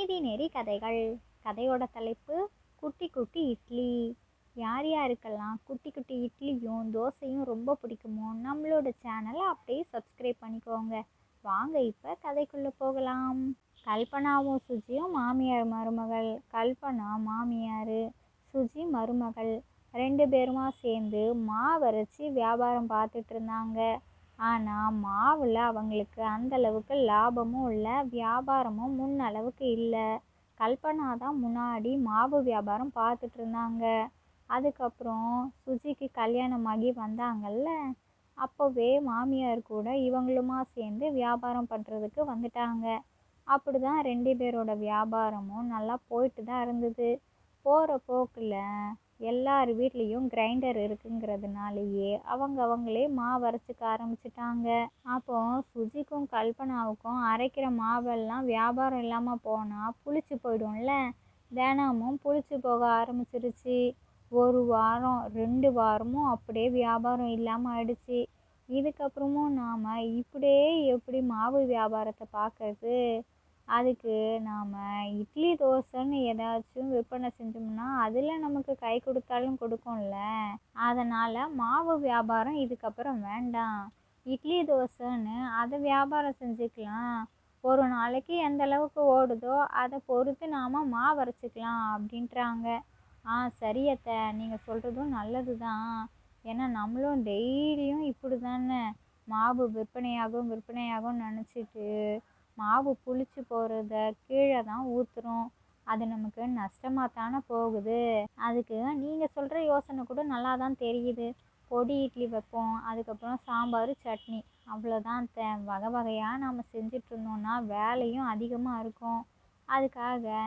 நீதி நெறி கதைகள். கதையோட தலைப்பு குட்டி குட்டி இட்லி. யார் யாருக்கெல்லாம் குட்டி குட்டி இட்லியும் தோசையும் ரொம்ப பிடிக்குமோ நம்மளோட சேனலை அப்படியே சப்ஸ்கிரைப் பண்ணிக்கோங்க. வாங்க இப்போ கதைக்குள்ளே போகலாம். கல்பனாவும் சுஜியும் மாமியார் மருமகள். கல்பனா மாமியார், சுஜி மருமகள். 2 பேருமா சேர்ந்து மாவரைச்சி வியாபாரம் பார்த்துட்டு இருந்தாங்க. ஆனால் மாவில் அவங்களுக்கு அந்தளவுக்கு லாபமும் இல்லை, வியாபாரமும் முன்னளவுக்கு இல்லை. கல்பனா தான் முன்னாடி மாவு வியாபாரம் பார்த்துட்டு இருந்தாங்க. அதுக்கப்புறம் சுஜிக்கு கல்யாணமாகி வந்தாங்கல்ல, அப்போவே மாமியார் கூட இவங்களுமா சேர்ந்து வியாபாரம் பண்ணுறதுக்கு வந்துட்டாங்க. அப்படி தான் 2 பேரோட வியாபாரமும் நல்லா போயிட்டு தான் இருந்தது. போகிற போக்கில் எல்லார் வீட்லேயும் கிரைண்டர் இருக்குங்கிறதுனாலேயே அவங்களே மாவு அரைச்சிக்க ஆரம்பிச்சிட்டாங்க. அப்போ சுஜிக்கும் கல்பனாவுக்கும் அரைக்கிற மாவெல்லாம் வியாபாரம் இல்லாமல் போனால் புளிச்சு போயிடும்ல, தினமும் புளிச்சு போக ஆரம்பிச்சிருச்சு. 1 வாரம் 2 வாரமும் அப்படியே வியாபாரம் இல்லாமல் ஆயிடுச்சு. இதுக்கப்புறமும் நாம் இப்படியே எப்படி மாவு வியாபாரத்தை பார்க்கறது? அதுக்கு நாம் இட்லி தோசைன்னு ஏதாச்சும் விற்பனை செஞ்சோம்னா அதில் நமக்கு கை கொடுத்தாலும் கொடுக்கும்ல. அதனால் மாவு வியாபாரம் இதுக்கப்புறம் வேண்டாம், இட்லி தோசைன்னு அதை வியாபாரம் செஞ்சுக்கலாம். ஒரு நாளைக்கு எந்த அளவுக்கு ஓடுதோ அதை பொறுத்து நாம் மாவு அரைச்சிக்கலாம் அப்படின்றாங்க. சரியத்தை, நீங்கள் சொல்கிறதும் நல்லது தான். ஏன்னா நம்மளும் டெய்லியும் இப்படி தானே மாவு விற்பனையாகும் நினச்சிட்டு மாவு புளிச்சு போகிறத கீழே தான் ஊற்றுறோம். அது நமக்கு நஷ்டமாக தானே போகுது. அதுக்கு நீங்கள் சொல்கிற யோசனை கூட நல்லா தான் தெரியுது. பொடி இட்லி வைப்போம், அதுக்கப்புறம் சாம்பார் சட்னி, அவ்வளோதான். வகை வகையாக நாம் செஞ்சிட்ருந்தோன்னா வேலையும் அதிகமாக இருக்கும். அதுக்காக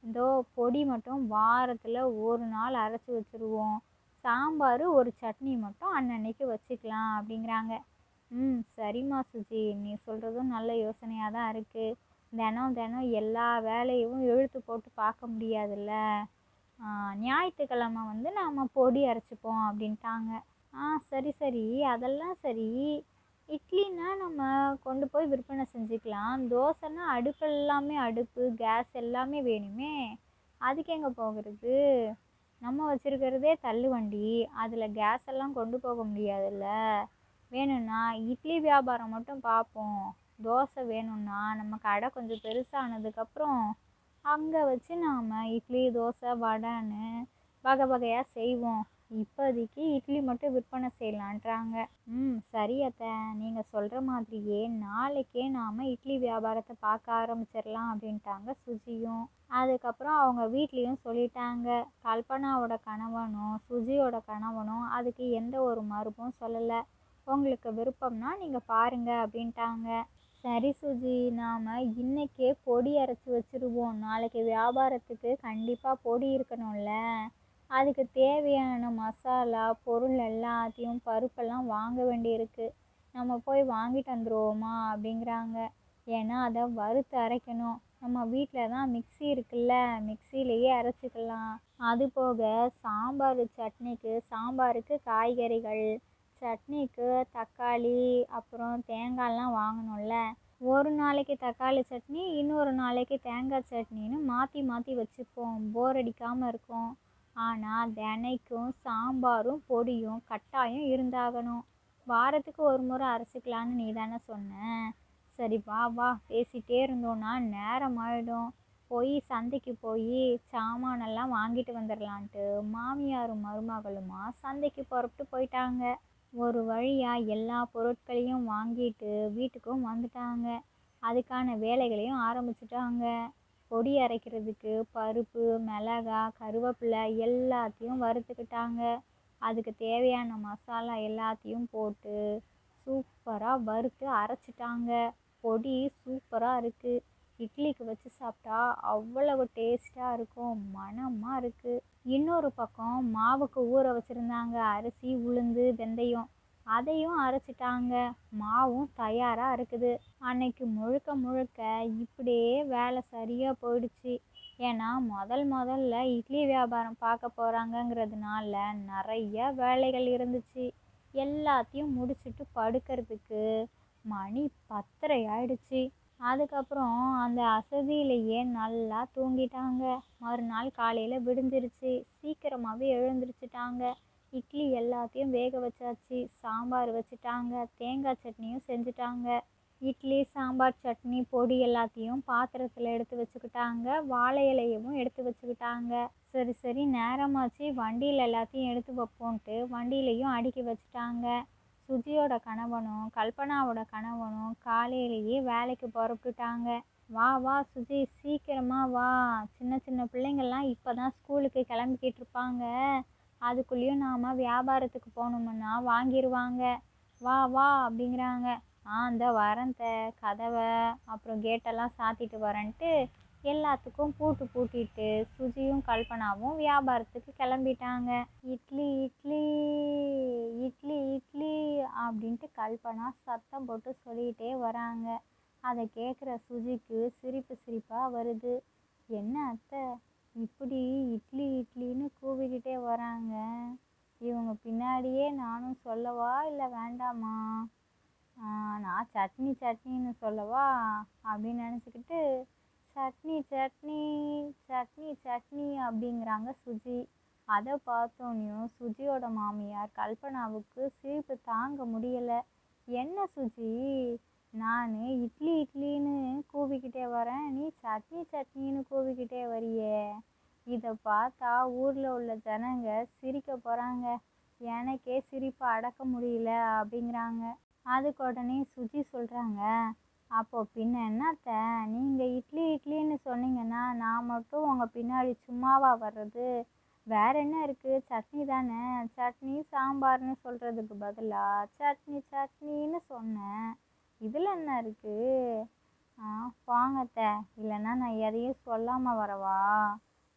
இதோ பொடி மட்டும் வாரத்தில் 1 நாள் அரைச்சி வச்சுருவோம், சாம்பார் ஒரு சட்னி மட்டும் அன்னன்னைக்கு வச்சுக்கலாம் அப்படிங்கிறாங்க. சரிம்மா சுஜி, நீ சொல்கிறதும் நல்ல யோசனையாக தான் இருக்குது. தினம் எல்லா வேலையும் இழுத்து போட்டு பார்க்க முடியாதுல்ல. ஞாயிற்றுக்கிழமை நாம் பொடி அரைச்சிப்போம் அப்படின்ட்டாங்க. சரி, அதெல்லாம் சரி. இட்லின்னா நம்ம கொண்டு போய் விற்பனை செஞ்சுக்கலாம், தோசைன்னா அடுப்பு கேஸ் எல்லாமே வேணுமே, அதுக்கு எங்கே போகிறது? நம்ம வச்சுருக்கிறதே தள்ளுவண்டி, அதில் கேஸ் எல்லாம் கொண்டு போக முடியாதுல்ல. வேணும்னா இட்லி வியாபாரம் மட்டும் பார்ப்போம். தோசை வேணும்னா நம்ம கடை கொஞ்சம் பெருசானதுக்கப்புறம் அங்கே வச்சு நாம் இட்லி தோசை வடைன்னு வகை வகையாக செய்வோம். இப்போதைக்கு இட்லி மட்டும் விற்பனை செய்யலான்றாங்க. சரி அத்தை, நீங்கள் சொல்கிற மாதிரியே நாளைக்கே நாம் இட்லி வியாபாரத்தை பார்க்க ஆரம்பிச்சிடலாம் அப்படின்ட்டாங்க சுஜியும். அதுக்கப்புறம் அவங்க வீட்லேயும் சொல்லிட்டாங்க. கல்பனாவோட கணவனும் சுஜியோட கணவனும் அதுக்கு எந்த ஒரு மறுப்பும் சொல்லலை. உங்களுக்கு விருப்பம்னா நீங்கள் பாருங்க அப்படின்ட்டாங்க. சரி சுஜி, நாம் இன்றைக்கே பொடி அரைச்சி வச்சுருவோம். நாளைக்கு வியாபாரத்துக்கு கண்டிப்பாக பொடி இருக்கணும்ல, அதுக்கு தேவையான மசாலா பொருள் எல்லாத்தையும் பருப்பெல்லாம் வாங்க வேண்டியிருக்கு. நம்ம போய் வாங்கிட்டு வந்துடுவோமா அப்படிங்கிறாங்க. ஏன்னா அதை வறுத்து அரைக்கணும். நம்ம வீட்டில் தான் மிக்சி இருக்குல்ல, மிக்சியிலேயே அரைச்சிக்கலாம். அது போக சாம்பாருக்கு காய்கறிகள், சட்னிக்கு தக்காளி அப்புறம் தேங்காயெலாம் வாங்கணும்ல. ஒரு நாளைக்கு தக்காளி சட்னி, இன்னொரு நாளைக்கு தேங்காய் சட்னின்னு மாற்றி வச்சுப்போம், போர் அடிக்காமல் இருக்கும். ஆனால் தினைக்கும் சாம்பாரும் பொடியும் கட்டாயம் இருந்தாகணும். வாரத்துக்கு 1 முறை அரைச்சிக்கலான்னு நீ தானே சொன்ன. சரி வா, பேசிகிட்டே இருந்தோன்னா நேரம் ஆகிடும். சந்தைக்கு போய் சாமானெல்லாம் வாங்கிட்டு வந்துடலான்ட்டு மாமியாரும் மருமகளுமா சந்தைக்கு புறப்பட்டு போயிட்டாங்க. ஒரு வழியாக எல்லா பொருட்களையும் வாங்கிட்டு வீட்டுக்கும் வந்துட்டாங்க. அதுக்கான வேலைகளையும் ஆரம்பிச்சிட்டாங்க. பொடி அரைக்கிறதுக்கு பருப்பு, மிளகாய், கருவேப்பிலை எல்லாத்தையும் வறுத்துக்கிட்டாங்க. அதுக்கு தேவையான மசாலா எல்லாத்தையும் போட்டு சூப்பராக வறுத்து அரைச்சிட்டாங்க. பொடி சூப்பராக இருக்குது. இட்லிக்கு வச்சு சாப்பிட்டா அவ்வளவு டேஸ்ட்டாக இருக்கும், மணமாக இருக்குது. இன்னொரு பக்கம் மாவுக்கு ஊற வச்சுருந்தாங்க அரிசி, உளுந்து, வெந்தயம், அதையும் அரைச்சிட்டாங்க. மாவும் தயாராக இருக்குது. அன்னைக்கு முழுக்க இப்படியே வேலை சரியாக போயிடுச்சு. ஏன்னா முதல்ல இட்லி வியாபாரம் பார்க்க போகிறாங்கங்கிறதுனால நிறைய வேலைகள் இருந்துச்சு. எல்லாத்தையும் முடிச்சுட்டு படுக்கிறதுக்கு மணி 10:30 ஆயிடுச்சு. அதுக்கப்புறம் அந்த அசதியிலேயே நல்லா தூங்கிட்டாங்க. மறுநாள் காலையில் விடிஞ்சிருச்சு. சீக்கிரமாகவே எழுந்திரிச்சிட்டாங்க. இட்லி எல்லாத்தையும் வேக வச்சாச்சு. சாம்பார் வச்சுட்டாங்க. தேங்காய் சட்னியும் செஞ்சுட்டாங்க. இட்லி, சாம்பார், சட்னி, பொடி எல்லாத்தையும் பாத்திரத்தில் எடுத்து வச்சுக்கிட்டாங்க. வாழை இலையவும் எடுத்து வச்சுக்கிட்டாங்க. சரி சரி நேரமாச்சு, வண்டியில் எல்லாத்தையும் எடுத்து வைப்போன்ட்டு வண்டியிலையும் அடுக்கி வச்சுட்டாங்க. சுஜியோட கணவனும் கல்பனாவோட கணவனும் காலையிலேயே வேலைக்கு புறப்பட்டுட்டாங்க. வா வா சுஜி, சீக்கிரமா வா. சின்ன சின்ன பிள்ளைங்கள்லாம் இப்போ தான் ஸ்கூலுக்கு கிளம்பிக்கிட்டு இருப்பாங்க. அதுக்குள்ளேயும் நாம் வியாபாரத்துக்கு போகணுமுன்னா வாங்கிடுவாங்க. வா வா அப்படிங்கிறாங்க. இந்த வரேன் கதவை அப்புறம் கேட்டெல்லாம் சாத்திட்டு வரேன்ட்டு எல்லாத்துக்கும் பூட்டிட்டு சுஜியும் கல்பனாவும் வியாபாரத்துக்கு கிளம்பிட்டாங்க. இட்லி இட்லி இட்லி இட்லி அப்படின்ட்டு கல்பனா சத்தம் போட்டு சொல்லிகிட்டே வராங்க. அதை கேட்குற சுஜிக்கு சிரிப்பாக வருது. என்ன அத்தை இப்படி இட்லி இட்லின்னு கூவிக்கிட்டே வராங்க? இவங்க பின்னாடியே நானும் சொல்லவா இல்லை வேண்டாமா? நான் சட்னின்னு சொல்லவா அப்படின்னு நினச்சிக்கிட்டு சட்னி சட்னி சட்னி சட்னி அப்படிங்கிறாங்க சுஜி. அதை பார்த்தோன்னையும் சுஜியோட மாமியார் கல்பனாவுக்கு சிரிப்பு தாங்க முடியலை. என்ன சுஜி, நான் இட்லி இட்லின்னு கூவிக்கிட்டே வரேன், நீ சட்னி சட்னின்னு கூவிக்கிட்டே வரியே. இதை பார்த்தா ஊரில் உள்ள ஜனங்க சிரிக்க போகிறாங்க. எனக்கே சிரிப்பை அடக்க முடியல அப்படிங்கிறாங்க. அதுக்கு உடனே சுஜி சொல்கிறாங்க, அப்போ பின்ன என்னத்த, நீங்கள் இட்லி இட்லின்னு சொன்னீங்கன்னா நான் மட்டும் உங்கள் பின்னாடி சும்மாவா வர்றது? வேற என்ன இருக்குது, சட்னி தானே. சட்னி சாம்பார்னு சொல்கிறதுக்கு பதிலாக சட்னி சட்னின்னு சொன்னேன். இதில் என்ன இருக்குது? வாங்கத்த, இல்லைன்னா நான் எதையும் சொல்லாமல் வரவா?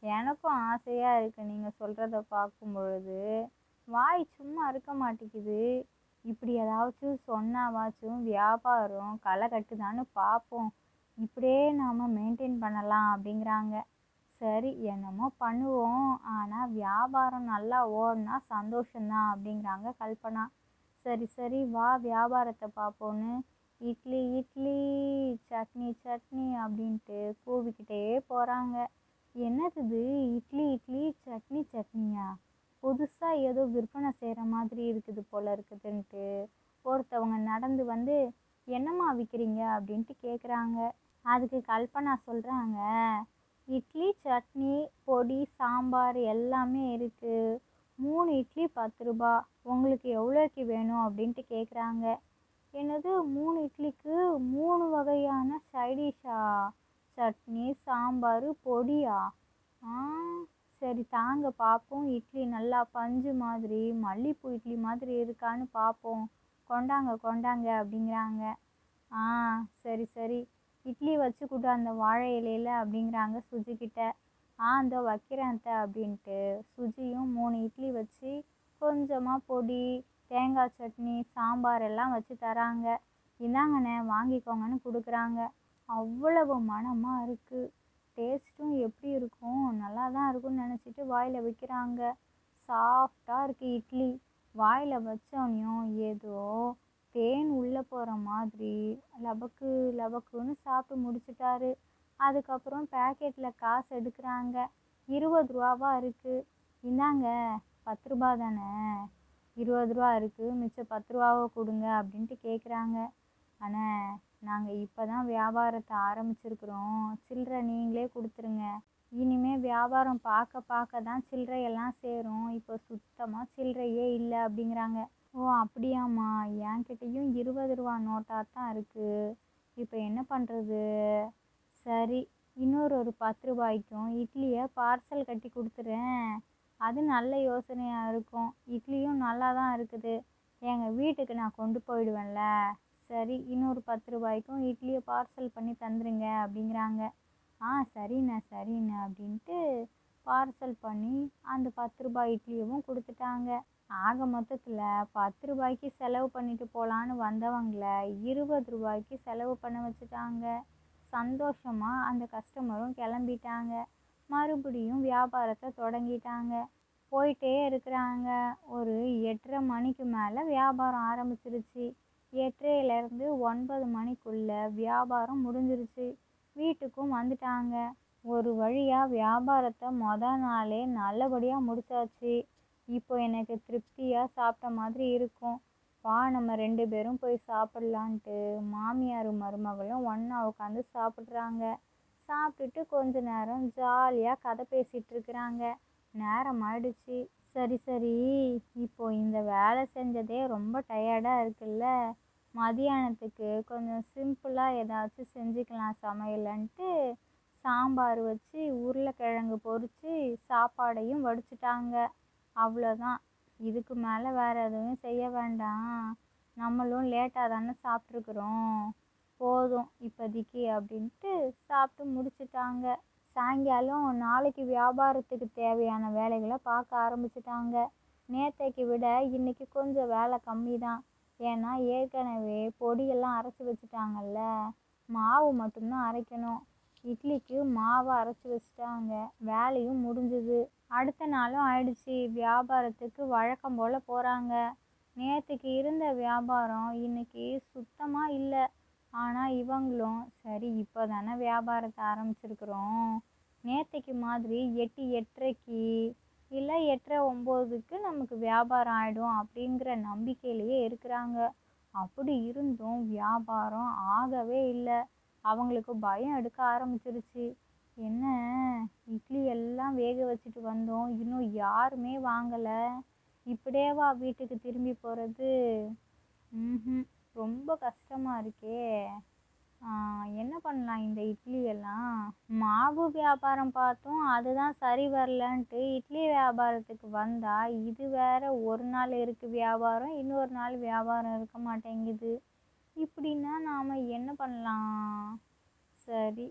எனக்கும் ஆசையாக இருக்குது நீங்கள் சொல்கிறத பார்க்கும் பொழுது. வாய் சும்மா இருக்க மாட்டேங்குது. இப்படி ஏதாச்சும் சொன்னாவாச்சும் வியாபாரம் களை கட்டுதான்னு பார்ப்போம். இப்படியே நாம் மெயின்டைன் பண்ணலாம் அப்படிங்கிறாங்க. சரி என்னமோ பண்ணுவோம், ஆனால் வியாபாரம் நல்லா ஓடினா சந்தோஷந்தான் அப்படிங்கிறாங்க கல்பனா. சரி சரி வா வியாபாரத்தை பார்ப்போன்னு இட்லி இட்லி சட்னி சட்னி அப்படின்ட்டு கூவிக்கிட்டே போகிறாங்க. என்னது இட்லி இட்லி சட்னி சட்னியா? புதுசாக ஏதோ விற்பனை செய்கிற மாதிரி இருக்குது போல இருக்குதுன்ட்டு ஒருத்தவங்க நடந்து வந்து என்னம்மா விற்கிறீங்க அப்படின்ட்டு கேட்குறாங்க. அதுக்கு கல்பனா சொல்கிறாங்க, இட்லி சட்னி பொடி சாம்பார் எல்லாமே இருக்குது. 3 இட்லி 10 ரூபா, உங்களுக்கு எவ்வளோக்கு வேணும் அப்படின்ட்டு கேட்குறாங்க. என்னது 3 இட்லிக்கு 3 வகையான சைடிஷா? சட்னி சாம்பார் பொடியா? சரி தாங்க பார்ப்போம். இட்லி நல்லா பஞ்சு மாதிரி மல்லிப்பூ இட்லி மாதிரி இருக்கான்னு பார்ப்போம். கொண்டாங்க அப்படிங்கிறாங்க. சரி சரி இட்லி வச்சு கொடு அந்த வாழை இலையில் அப்படிங்கிறாங்க சுஜிக்கிட்ட. இதோ வைக்கிறேன் அப்படின்ட்டு சுஜியும் 3 இட்லி வச்சு கொஞ்சமாக பொடி தேங்காய் சட்னி சாம்பார் எல்லாம் வச்சு தராங்க. இந்தாங்கண்ணே வாங்கிக்கோங்கன்னு கொடுக்குறாங்க. அவ்வளவு மனமாக இருக்குது. டேஸ்ட்டும் எப்படி இருக்கும், நல்லா தான் இருக்கும்னு நினச்சிட்டு வாயில் வைக்கிறாங்க. சாஃப்டாக இருக்குது இட்லி. வாயில் வச்சோன்னையும் ஏதோ தேன் உள்ளே போகிற மாதிரி லபக்கு லபக்குன்னு சாப்பிட்டு முடிச்சிட்டாரு. அதுக்கப்புறம் பேக்கெட்டில் காசு எடுக்கிறாங்க. 20 ரூபாவா இருக்குது. இந்தாங்க 10 ரூபா தானே, 20 ரூபா இருக்குது, மிச்சம் 10 ரூபாவை கொடுங்க அப்படின்ட்டு கேட்குறாங்க. ஆனால் நாங்கள் இப்போ தான் வியாபாரத்தை ஆரம்பிச்சிருக்கிறோம், சில்லறை நீங்களே கொடுத்துருங்க. இனிமேல் வியாபாரம் பார்க்க தான் சில்லறையெல்லாம் சேரும். இப்போ சுத்தமாக சில்லறையே இல்லை அப்படிங்கிறாங்க. ஓ அப்படியாம்மா, என்கிட்டையும் 20 ரூபா நோட்டாக தான் இருக்குது. இப்போ என்ன பண்ணுறது? சரி இன்னொரு 10 ரூபாய்க்கும் இட்லியை பார்சல் கட்டி கொடுத்துறேன். அது நல்ல யோசனையாக இருக்கும். இட்லியும் நல்லா தான் இருக்குது, எங்கள் வீட்டுக்கு நான் கொண்டு போயிடுவேன்ல. சரி இன்னொரு 10 ரூபாய்க்கும் இட்லியை பார்சல் பண்ணி தந்துடுங்க அப்படிங்கிறாங்க. சரிண்ணே அப்படின்ட்டு பார்சல் பண்ணி அந்த 10 ரூபாய் இட்லியவும் கொடுத்துட்டாங்க. ஆக மொத்தத்தில் 10 ரூபாய்க்கு செலவு பண்ணிட்டு போகலான்னு வந்தவங்களை 20 ரூபாய்க்கு செலவு பண்ண வச்சுட்டாங்க. சந்தோஷமாக அந்த கஸ்டமரும் கிளம்பிட்டாங்க. மறுபடியும் வியாபாரத்தை தொடங்கிட்டாங்க. போயிட்டே இருக்கிறாங்க. ஒரு 8:30 மணிக்கு மேலே வியாபாரம் ஆரம்பிச்சிருச்சு. 8:30லேருந்து 9 மணிக்குள்ள வியாபாரம் முடிஞ்சிருச்சு. வீட்டுக்கும் வந்துட்டாங்க. ஒரு வழியா வியாபாரத்தை நாளே நல்லபடியாக முடிச்சாச்சு. இப்போ எனக்கு திருப்தியாக சாப்பிட்ட மாதிரி இருக்கும். வா நம்ம 2 பேரும் போய் சாப்பிட்லான்ட்டு மாமியாரும் மருமகளும் ஒன்றா உட்காந்து சாப்பிட்றாங்க. சாப்பிட்டுட்டு கொஞ்ச நேரம் ஜாலியாக கதை பேசிகிட்டு இருக்கிறாங்க. நேரம் ஆயிடுச்சு. சரி சரி, இப்போ இந்த வேலை செஞ்சதே ரொம்ப டயர்டாக இருக்குல்ல, மதியானத்துக்கு கொஞ்சம் சிம்பிளாக ஏதாச்சும் செஞ்சுக்கலாம் சமையலன்ட்டு சாம்பார் வச்சு உருளைக்கிழங்கு பொரித்து சாப்பாடையும் வடிச்சிட்டாங்க. அவ்வளோதான், இதுக்கு மேலே வேறு எதுவும் செய்ய வேண்டாம், நம்மளும் லேட்டாக தானே சாப்பிட்ருக்குறோம், போதும் இப்போதைக்கு அப்படின்ட்டு சாப்பிட்டு முடிச்சிட்டாங்க. சாயங்காலம் நாளைக்கு வியாபாரத்துக்கு தேவையான வேலைகளை பார்க்க ஆரம்பிச்சிட்டாங்க. நேற்றைக்கு விட இன்றைக்கி கொஞ்சம் வேலை கம்மி தான். ஏன்னா ஏற்கனவே பொடியெல்லாம் அரைச்சி வச்சுட்டாங்கல்ல, மாவு மட்டும்தான் அரைக்கணும். இட்லிக்கு மாவை அரைச்சி வச்சுட்டாங்க. வேலையும் முடிஞ்சுது. அடுத்த நாளும் ஆயிடுச்சு. வியாபாரத்துக்கு வழக்கம் போல் போகிறாங்க. நேற்றுக்கு இருந்த வியாபாரம் இன்னைக்கு சுத்தமாக இல்லை. ஆனால் இவங்களும் சரி இப்போ தானே வியாபாரத்தை ஆரம்பிச்சிருக்கிறோம், நேற்றைக்கு மாதிரி 8 8:30க்கு இல்லை 8:30 9க்கு நமக்கு வியாபாரம் ஆகிடும் அப்படிங்கிற நம்பிக்கையிலேயே இருக்கிறாங்க. அப்படி இருந்தும் வியாபாரம் ஆகவே இல்லை. அவங்களுக்கு பயம் எடுக்க ஆரம்பிச்சிருச்சு. என்ன, இட்லி எல்லாம் வேக வச்சுட்டு வந்தோம், இன்னும் யாருமே வாங்கலை, இப்படியேவா வீட்டுக்கு திரும்பி போகிறது? ரொம்ப கஷ்டமாக இருக்கே. என்ன பண்ணலாம் இந்த இட்லியெல்லாம்? மாவு வியாபாரம் பார்த்தோம், அதுதான் சரி வரலன்ட்டு இட்லி வியாபாரத்துக்கு வந்தால் இது வேற, ஒரு நாள் இருக்குது வியாபாரம், இன்னொரு நாள் வியாபாரம் இருக்க மாட்டேங்குது. இப்படின்னா நாம் என்ன பண்ணலாம்? சரி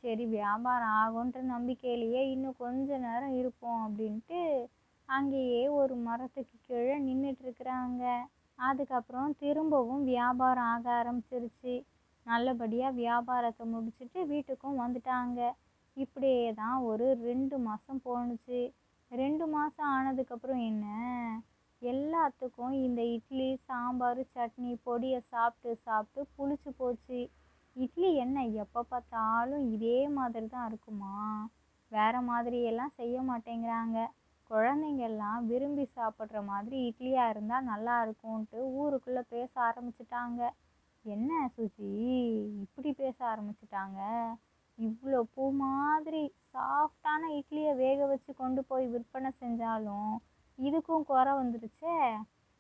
சரி, வியாபாரம் ஆகுன்ற நம்பிக்கையிலேயே இன்னும் கொஞ்ச நேரம் இருப்போம் அப்படின்ட்டு அங்கேயே ஒரு மரத்துக்கு கீழே நின்றுட்டுருக்குறாங்க. அதுக்கப்புறம் திரும்பவும் வியாபாரம் ஆக ஆரம்பிச்சிருச்சு. நல்லபடியாக வியாபாரத்தை முடிச்சுட்டு வீட்டுக்கும் வந்துட்டாங்க. இப்படியே தான் ஒரு 2 மாதம் போணுச்சு. 2 மாதம் ஆனதுக்கப்புறம் என்ன, எல்லாத்துக்கும் இந்த இட்லி சாம்பார் சட்னி பொடியை சாப்பிட்டு சாப்பிட்டு புளிச்சு போச்சு. இட்லி என்ன எப்போ பார்த்தாலும் இதே மாதிரி தான் இருக்குமா? வேறு மாதிரியெல்லாம் செய்ய மாட்டேங்கிறாங்க. குழந்தைங்கெல்லாம் விரும்பி சாப்பிட்ற மாதிரி இட்லியாக இருந்தால் நல்லா இருக்கும்ன்ட்டு ஊருக்குள்ளே பேச ஆரம்பிச்சிட்டாங்க. என்ன சுஜி, இப்படி பேச ஆரம்பிச்சிட்டாங்க? இவ்வளோ பூ மாதிரி சாஃப்டான இட்லியை வேக வச்சு கொண்டு போய் விற்பனை செஞ்சாலும் இதுக்கும் குறை வந்துருச்சே.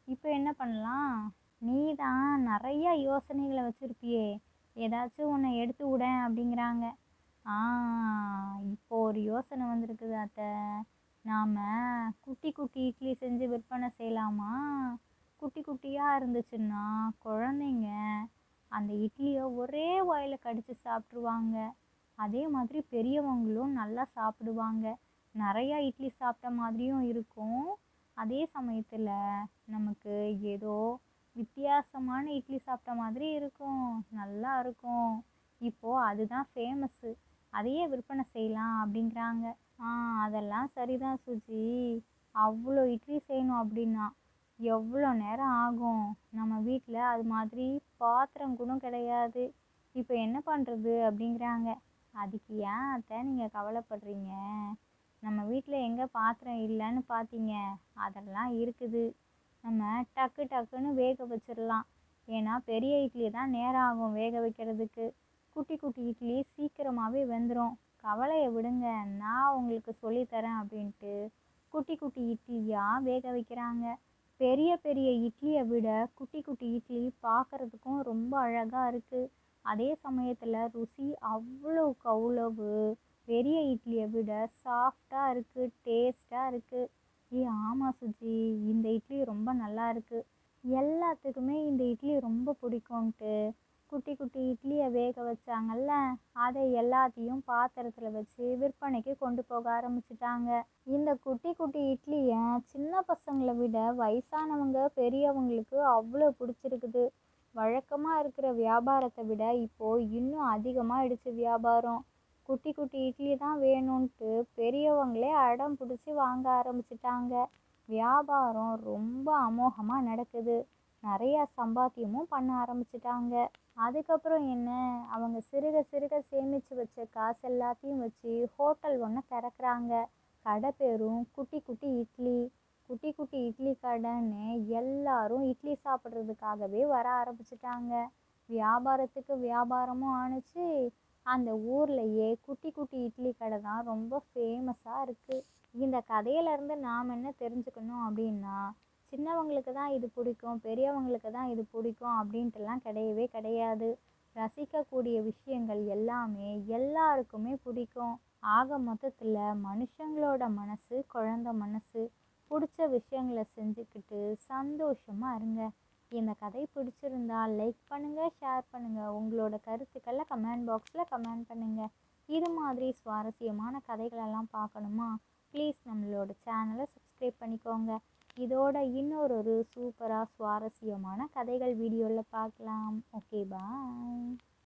இப்போ என்ன பண்ணலாம்? நீ தான் நிறைய யோசனைகளை வச்சுருப்பியே, ஏதாச்சும் ஒன்றை எடுத்து விடேன் அப்படிங்கிறாங்க. இப்போ ஒரு யோசனை வந்திருக்குது அத்தை. நாம் குட்டி குட்டி இட்லி செஞ்சு விற்பனை செய்யலாமா? குட்டி குட்டியாக இருந்துச்சுன்னா குழந்தைங்க அந்த இட்லியை ஒரே வாயில் கடித்து சாப்பிட்ருவாங்க. அதே மாதிரி பெரியவங்களும் நல்லா சாப்பிடுவாங்க. நிறையா இட்லி சாப்பிட்ட மாதிரியும் இருக்கும். அதே சமயத்தில் நமக்கு ஏதோ வித்தியாசமான இட்லி சாப்பிட்ட மாதிரி இருக்கும், நல்லா இருக்கும். இப்போது அதுதான் ஃபேமஸ்ஸு, அதையே விற்பனை செய்யலாம் அப்படிங்கிறாங்க. அதெல்லாம் சரிதான் சுஜி. அவ்வளோ இட்லி செய்யணும் அப்படின்னா எவ்வளோ நேரம் ஆகும்? நம்ம வீட்டில் அது மாதிரி பாத்திரம் கூட கிடையாது. இப்போ என்ன பண்ணுறது அப்படிங்கிறாங்க. அதுக்கு ஏன் அத்தை நீங்கள் கவலைப்படுறீங்க? நம்ம வீட்டில் எங்கே பாத்திரம் இல்லைன்னு பார்த்தீங்க, அதெல்லாம் இருக்குது. நம்ம டக்கு டக்குன்னு வேக வச்சிடலாம். ஏன்னா பெரிய இட்லி தான் நேரம் ஆகும் வேக வைக்கிறதுக்கு. குட்டி குட்டி இட்லி சீக்கிரமாகவே வெந்துடும். கவலையை விடுங்க, நான் உங்களுக்கு சொல்லித்தரேன் அப்படின்ட்டு குட்டி குட்டி இட்லியாக வேக வைக்கிறாங்க. பெரிய பெரிய இட்லியை விட குட்டி குட்டி இட்லி பார்க்குறதுக்கும் ரொம்ப அழகாக இருக்குது. அதே சமயத்தில் ருசி அவ்வளோக்கு அவ்வளவு பெரிய இட்லியை விட சாஃப்டாக இருக்குது, டேஸ்ட்டாக இருக்குது. ஆமாம் சுஜி, இந்த இட்லி ரொம்ப நல்லா இருக்குது, எல்லாத்துக்குமே இந்த இட்லி ரொம்ப பிடிக்கும்ன்ட்டு குட்டி குட்டி இட்லியை வேக வச்சாங்கல்ல, அதை எல்லாத்தையும் பாத்திரத்தில் வச்சு விற்பனைக்கு கொண்டு போக ஆரம்பிச்சிட்டாங்க. இந்த குட்டி குட்டி இட்லியை சின்ன பசங்களை விட வயசானவங்க பெரியவங்களுக்கு அவ்வளோ பிடிச்சிருக்குது. வழக்கமாக இருக்கிற வியாபாரத்தை விட இப்போது இன்னும் அதிகமாகிடுச்சு வியாபாரம். குட்டி குட்டி இட்லி தான் வேணும்ன்ட்டு பெரியவங்களே அடம் பிடிச்சி வாங்க ஆரம்பிச்சிட்டாங்க. வியாபாரம் ரொம்ப அமோகமாக நடக்குது. நிறையா சம்பாத்தியமும் பண்ண ஆரம்பிச்சிட்டாங்க. அதுக்கப்புறம் என்ன, அவங்க சிறுக சிறுக சேமித்து வச்ச காசு எல்லாத்தையும் வச்சு ஹோட்டல் ஒன்று திறக்கிறாங்க. கடை பேரும் குட்டி குட்டி இட்லி. குட்டி குட்டி இட்லி கடைன்னு எல்லாரும் இட்லி சாப்பிட்றதுக்காகவே வர ஆரம்பிச்சிட்டாங்க. வியாபாரத்துக்கு வியாபாரமும் ஆணுச்சு. அந்த ஊர்லேயே குட்டி குட்டி இட்லி கடை தான் ரொம்ப ஃபேமஸாக இருக்குது. இந்த கதையிலேருந்து நாம் என்ன தெரிஞ்சுக்கணும் அப்படின்னா, சின்னவங்களுக்கு தான் இது பிடிக்கும், பெரியவங்களுக்கு தான் இது பிடிக்கும் அப்படின்ட்டுலாம் கிடையவே கிடையாது. ரசிக்கக்கூடிய விஷயங்கள் எல்லாமே எல்லாருக்குமே பிடிக்கும். ஆக மொத்தத்தில் மனுஷங்களோட மனசு குழந்த மனசு. பிடிச்ச விஷயங்களை செஞ்சுக்கிட்டு சந்தோஷமாக இருங்க. இந்த கதை பிடிச்சிருந்தா லைக் பண்ணுங்கள், ஷேர் பண்ணுங்கள். உங்களோட கருத்துக்களை கமெண்ட் பாக்ஸில் கமெண்ட் பண்ணுங்கள். இது மாதிரி சுவாரஸ்யமான கதைகளெல்லாம் பார்க்கணுமா? ப்ளீஸ் நம்மளோட சேனலை சப்ஸ்கிரைப் பண்ணிக்கோங்க. இதோட இன்னொரு சூப்பராக சுவாரஸ்யமான கதைகள் வீடியோவில் பார்க்கலாம். ஓகே, பாய்.